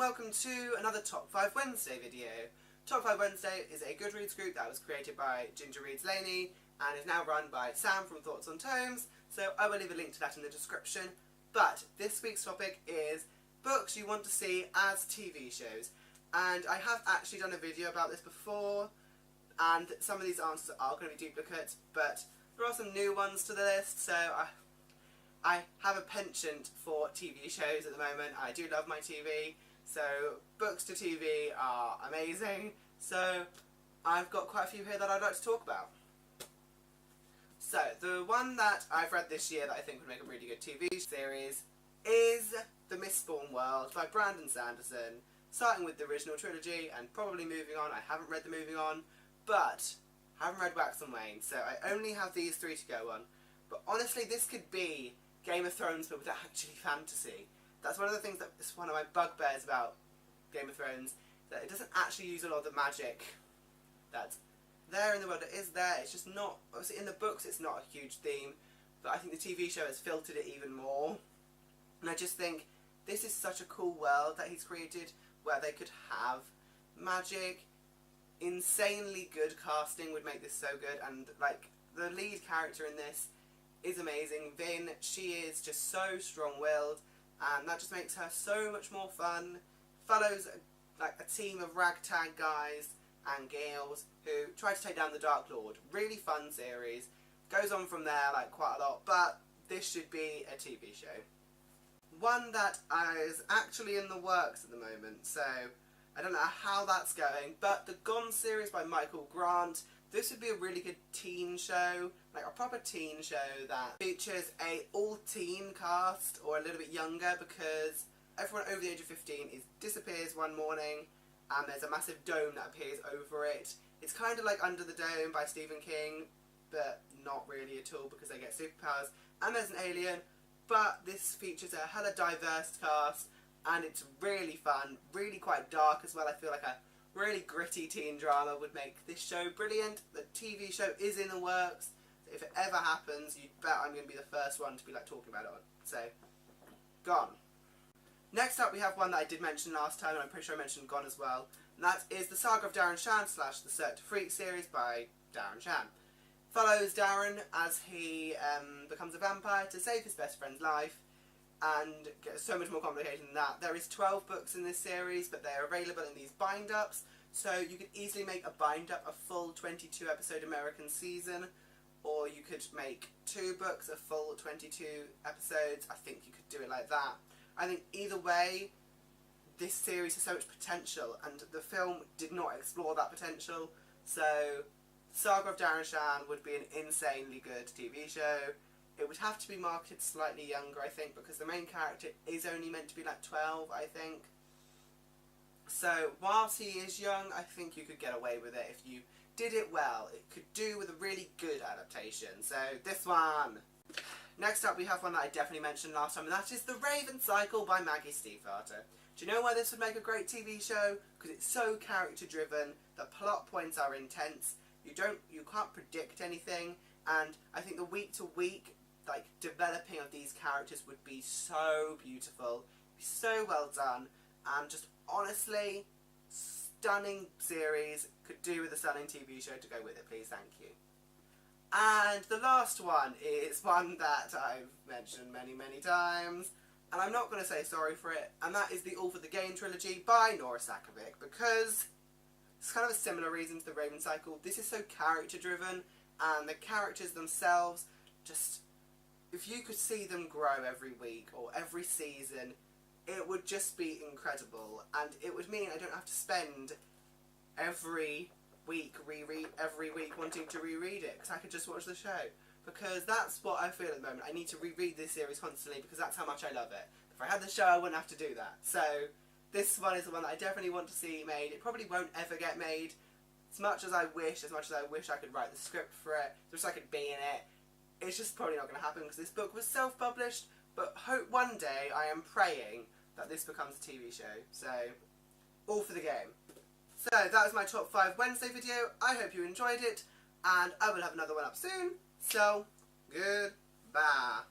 welcome to another Top 5 Wednesday video. Top 5 Wednesday is a Goodreads group that was created by Ginger Reads Laney and is now run by Sam from Thoughts on Tomes, so I will leave a link to that in the description. But this week's topic is books you want to see as TV shows, and I have actually done a video about this before, and some of these answers are going to be duplicates, but there are some new ones to the list, so I have a penchant for TV shows at the moment. I do love my TV, so books to TV are amazing. So I've got quite a few here that I'd like to talk about. So the one that I've read this year that I think would make a really good TV series is The Mistborn World by Brandon Sanderson, starting with the original trilogy and probably moving on. I haven't read the moving on, but I haven't read Wax and Wayne, so I only have these three to go on. But honestly, this could be Game of Thrones but with actually fantasy. That's one of the things that is one of my bugbears about Game of Thrones, that it doesn't actually use a lot of the magic that's there in the world. It is there, it's just not, obviously in the books it's not a huge theme, but I think the TV show has filtered it even more. And I just think this is such a cool world that he's created where they could have magic. Insanely good casting would make this so good, and like the lead character in this is amazing. Vin, she is just so strong-willed, and that just makes her so much more fun. Follows like a team of ragtag guys and girls who try to take down the Dark Lord. Really fun series. Goes on from there like quite a lot, but this should be a TV show. One that is actually in the works at the moment, so I don't know how that's going, but the Gone series by Michael Grant. This would be a really good teen show, like a proper teen show that features a all-teen cast or a little bit younger, because everyone over the age of 15 disappears one morning and there's a massive dome that appears over it. It's kind of like Under the Dome by Stephen King, but not really at all because they get superpowers, and there's an alien, but this features a hella diverse cast and it's really fun, really quite dark as well. I feel like a really gritty teen drama would make this show brilliant. The TV show is in the works. If it ever happens, you bet I'm going to be the first one to be like talking about it on. So, Gone. Next up we have one that I did mention last time, and I'm pretty sure I mentioned Gone as well. And that is the Saga of Darren Shan / The Search to Freak series by Darren Shan. Follows Darren as he becomes a vampire to save his best friend's life, and gets so much more complicated than that. There is 12 books in this series, but they are available in these bind-ups, so you could easily make a bind-up a full 22 episode American season, or you could make 2 books a full 22 episodes. I think you could do it like that. I think either way, this series has so much potential, and the film did not explore that potential, so Saga of Darren Shan would be an insanely good TV show. It would have to be marketed slightly younger, I think, because the main character is only meant to be like 12, I think. So, whilst he is young, I think you could get away with it if you did it well. It could do with a really good adaptation. So, this one. Next up, we have one that I definitely mentioned last time, and that is The Raven Cycle by Maggie Stiefvater. Do you know why this would make a great TV show? Because it's so character-driven, the plot points are intense, you can't predict anything, and I think the week-to-week developing of these characters would be so beautiful, be so well done, and just honestly, stunning series. Could do with a stunning TV show to go with it, please, thank you. And the last one is one that I've mentioned many, many times, and I'm not going to say sorry for it, and that is the All for the Game trilogy by Nora Sakavic, because it's kind of a similar reason to The Raven Cycle. This is so character driven, and the characters themselves just, if you could see them grow every week or every season, it would just be incredible, and it would mean I don't have to spend every week wanting to reread it, because I could just watch the show, because that's what I feel at the moment. I need to reread this series constantly because that's how much I love it. If I had the show, I wouldn't have to do that. So this one is the one that I definitely want to see made. It probably won't ever get made, as much as I wish I could write the script for it, just so I could be in it. It's just probably not going to happen because this book was self-published, but hope one day, I am praying that this becomes a TV show. So, all for the game. So, that was my Top 5 Wednesday video. I hope you enjoyed it, and I will have another one up soon. So, goodbye.